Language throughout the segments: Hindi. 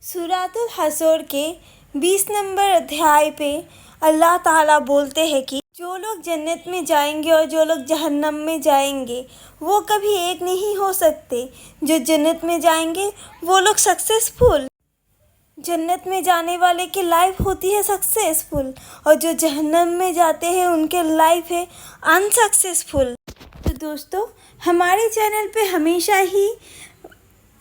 सूरतुल हशर के 20 नंबर अध्याय पे अल्लाह ताला बोलते हैं कि जो लोग जन्नत में जाएंगे और जो लोग जहन्नम में जाएंगे वो कभी एक नहीं हो सकते। जो जन्नत में जाएंगे वो लोग सक्सेसफुल, जन्नत में जाने वाले की लाइफ होती है सक्सेसफुल, और जो जहन्नम में जाते हैं उनके लाइफ है अनसक्सेसफुल। तो दोस्तों, हमारे चैनल पे हमेशा ही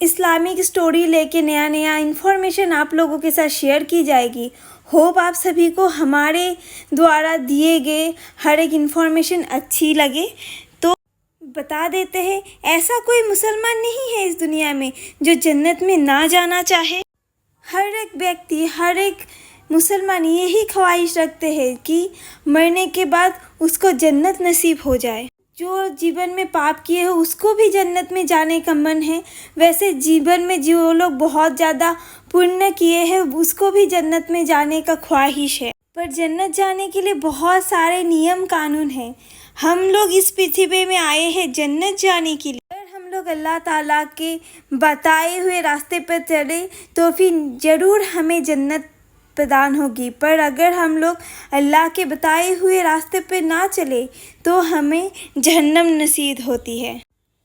इस्लामिक स्टोरी लेके नया नया इन्फॉर्मेशन आप लोगों के साथ शेयर की जाएगी। होप आप सभी को हमारे द्वारा दिए गए हर एक इन्फॉर्मेशन अच्छी लगे। तो बता देते हैं, ऐसा कोई मुसलमान नहीं है इस दुनिया में जो जन्नत में ना जाना चाहे। हर एक व्यक्ति, हर एक मुसलमान यही ख्वाहिश रखते हैं कि मरने के बाद उसको जन्नत नसीब हो जाए। जो जीवन में पाप किए हो उसको भी जन्नत में जाने का मन है, वैसे जीवन में जो लोग बहुत ज़्यादा पुण्य किए हैं उसको भी जन्नत में जाने का ख्वाहिश है। पर जन्नत जाने के लिए बहुत सारे नियम कानून हैं। हम लोग इस पृथ्वी में आए हैं जन्नत जाने के लिए। अगर हम लोग अल्लाह ताला के बताए हुए रास्ते पर चले तो फिर ज़रूर हमें जन्नत प्रदान होगी। पर अगर हम लोग अल्लाह के बताए हुए रास्ते पे ना चले तो हमें जहन्नम नसीब होती है।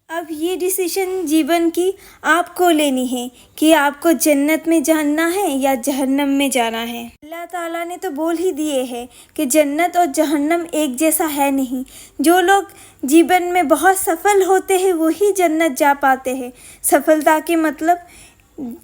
अब ये डिसीजन जीवन की आपको लेनी है कि आपको जन्नत में जाना है या जहन्नम में जाना है। अल्लाह ताला ने तो बोल ही दिए है कि जन्नत और जहन्नम एक जैसा है नहीं। जो लोग जीवन में बहुत सफल होते हैं वही जन्नत जा पाते हैं। सफलता के मतलब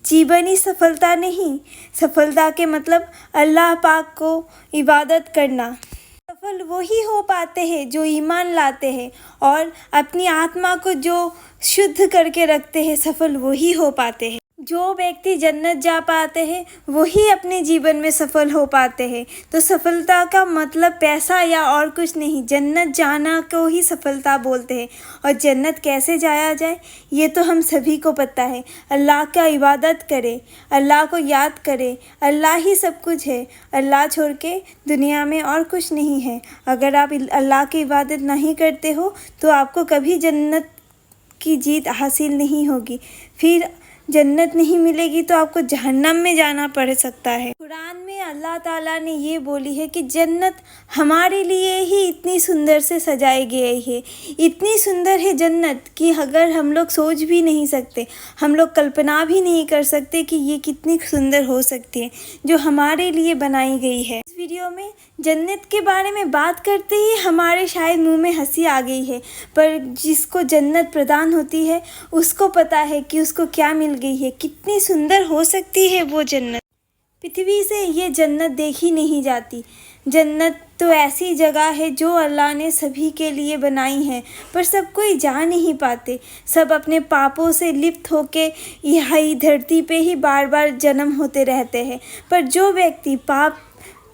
जीवनी सफलता नहीं, सफलता के मतलब अल्लाह पाक को इबादत करना। सफल वही हो पाते हैं जो ईमान लाते हैं और अपनी आत्मा को जो शुद्ध करके रखते हैं, सफल वही हो पाते हैं। जो व्यक्ति जन्नत जा पाते हैं वही अपने जीवन में सफल हो पाते हैं। तो सफलता का मतलब पैसा या और कुछ नहीं, जन्नत जाना को ही सफलता बोलते हैं। और जन्नत कैसे जाया जाए ये तो हम सभी को पता है। अल्लाह का इबादत करें, अल्लाह को याद करें, अल्लाह ही सब कुछ है। अल्लाह छोड़ के दुनिया में और कुछ नहीं है। अगर आप अल्लाह की इबादत नहीं करते हो तो आपको कभी जन्नत की जीत हासिल नहीं होगी। फिर जन्नत नहीं मिलेगी तो आपको जहन्नम में जाना पड़ सकता है। कुरान में अल्लाह ताला ने ये बोली है कि जन्नत हमारे लिए ही इतनी सुंदर से सजाई गई है। इतनी सुंदर है जन्नत कि अगर हम लोग सोच भी नहीं सकते, हम लोग कल्पना भी नहीं कर सकते कि ये कितनी सुंदर हो सकती है जो हमारे लिए बनाई गई है। इस वीडियो में जन्नत के बारे में बात करते ही हमारे शायद मुंह में हंसी आ गई है, पर जिसको जन्नत प्रदान होती है उसको पता है कि उसको क्या मिल गई है, कितनी सुंदर हो सकती है वो जन्नत। पृथ्वी से ये जन्नत देखी नहीं जाती। जन्नत तो ऐसी जगह है जो अल्लाह ने सभी के लिए बनाई है, पर सब कोई जा नहीं पाते। सब अपने पापों से लिप्त होके यही धरती पे ही बार बार जन्म होते रहते हैं। पर जो व्यक्ति पाप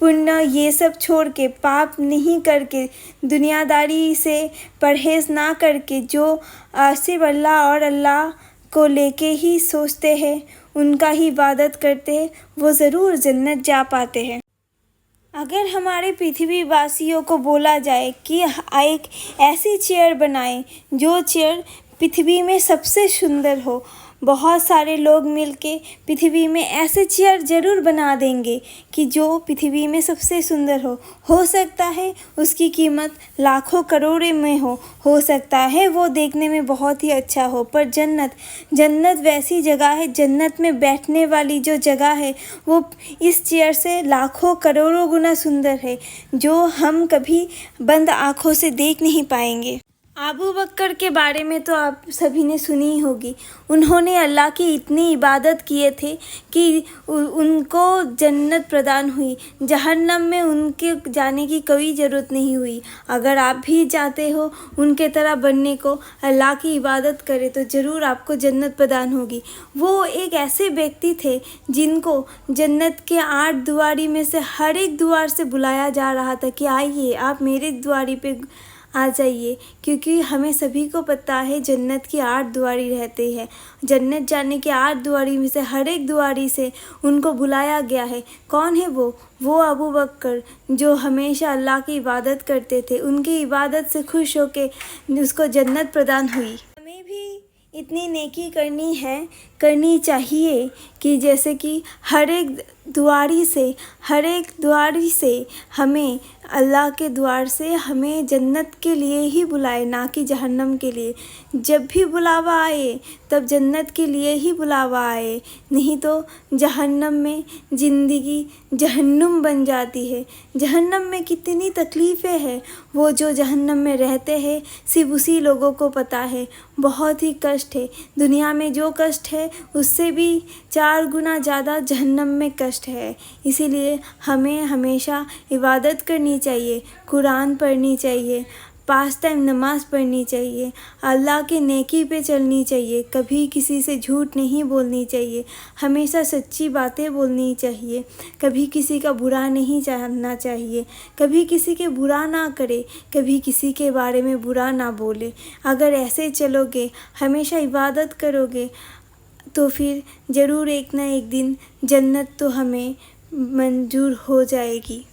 पुण्य ये सब छोड़ के, पाप नहीं करके, दुनियादारी से परहेज़ ना करके, जो सिर्फ अल्लाह और अल्लाह को लेके ही सोचते हैं, उनका ही इबादत करते हैं, वो ज़रूर जन्नत जा पाते हैं। अगर हमारे पृथ्वी वासियों को बोला जाए कि एक ऐसी चेयर बनाएं जो चेयर पृथ्वी में सबसे सुंदर हो, बहुत सारे लोग मिलके पृथ्वी में ऐसे चेयर ज़रूर बना देंगे कि जो पृथ्वी में सबसे सुंदर हो सकता है उसकी कीमत लाखों करोड़ों में हो सकता है वो देखने में बहुत ही अच्छा हो। पर जन्नत वैसी जगह है, जन्नत में बैठने वाली जो जगह है वो इस चेयर से लाखों करोड़ों गुना सुंदर है, जो हम कभी बंद आँखों से देख नहीं पाएंगे। अबू बकर के बारे में तो आप सभी ने सुनी होगी। उन्होंने अल्लाह की इतनी इबादत किए थे कि उनको जन्नत प्रदान हुई, जहन्नम में उनके जाने की कोई ज़रूरत नहीं हुई। अगर आप भी चाहते हो उनके तरह बनने को, अल्लाह की इबादत करें तो ज़रूर आपको जन्नत प्रदान होगी। वो एक ऐसे व्यक्ति थे जिनको जन्नत के 8 दुआरी में से हर एक द्वार से बुलाया जा रहा था कि आइए आप मेरे द्वारी पे आ जाइए, क्योंकि हमें सभी को पता है जन्नत की 8 दुआरी रहती है। जन्नत जाने के 8 दुआरी में से हर एक दुआरी से उनको बुलाया गया है। कौन है वो अबू बकर जो हमेशा अल्लाह की इबादत करते थे। उनकी इबादत से खुश होके उसको जन्नत प्रदान हुई। हमें भी इतनी नेकी करनी है, करनी चाहिए कि जैसे कि हर एक दुआरी से हमें अल्लाह के द्वार से हमें जन्नत के लिए ही बुलाए, ना कि जहन्नम के लिए। जब भी बुलावा आए तब जन्नत के लिए ही बुलावा आए, नहीं तो जहन्नम में ज़िंदगी जहन्नुम बन जाती है। जहन्नम में कितनी तकलीफ़ें हैं, वो जो जहन्नम में रहते हैं सिर्फ उसी लोगों को पता है। बहुत ही कष्ट है, दुनिया में जो कष्ट है उससे भी 4 गुना ज़्यादा जहन्नम में कष्ट है। इसीलिए हमें हमेशा इबादत करनी चाहिए, कुरान पढ़नी चाहिए, 5 टाइम नमाज़ पढ़नी चाहिए, अल्लाह के नेकी पे चलनी चाहिए, कभी किसी से झूठ नहीं बोलनी चाहिए, हमेशा सच्ची बातें बोलनी चाहिए, कभी किसी का बुरा नहीं चाहना चाहिए, कभी किसी के बुरा ना करे, कभी किसी के बारे में बुरा ना बोले। अगर ऐसे चलोगे, हमेशा इबादत करोगे, तो फिर ज़रूर एक ना एक दिन जन्नत तो हमें मंजूर हो जाएगी।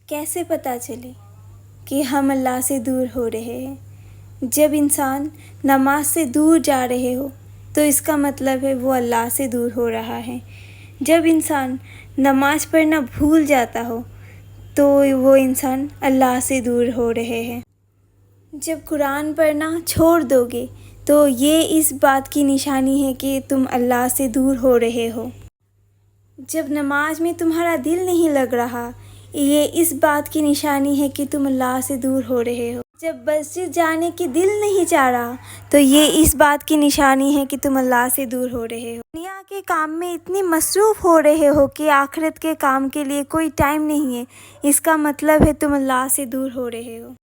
कैसे पता चले कि हम अल्लाह से दूर हो रहे हैं? जब इंसान नमाज से दूर जा रहे हो तो इसका मतलब है वो अल्लाह से दूर हो रहा है। जब इंसान नमाज पढ़ना भूल जाता हो तो वो इंसान अल्लाह से दूर हो रहे हैं। जब कुरान पढ़ना छोड़ दोगे तो ये इस बात की निशानी है कि तुम अल्लाह से दूर हो रहे हो। जब नमाज में तुम्हारा दिल नहीं लग रहा, ये इस बात की निशानी है कि तुम अल्लाह से दूर हो रहे हो। जब मस्जिद जाने की दिल नहीं चाह रहा तो ये इस बात की निशानी है कि तुम अल्लाह से दूर हो रहे हो। दुनिया के काम में इतनी मसरूफ़ हो रहे हो कि आखिरत के काम के लिए कोई टाइम नहीं है, इसका मतलब है तुम अल्लाह से दूर हो रहे हो।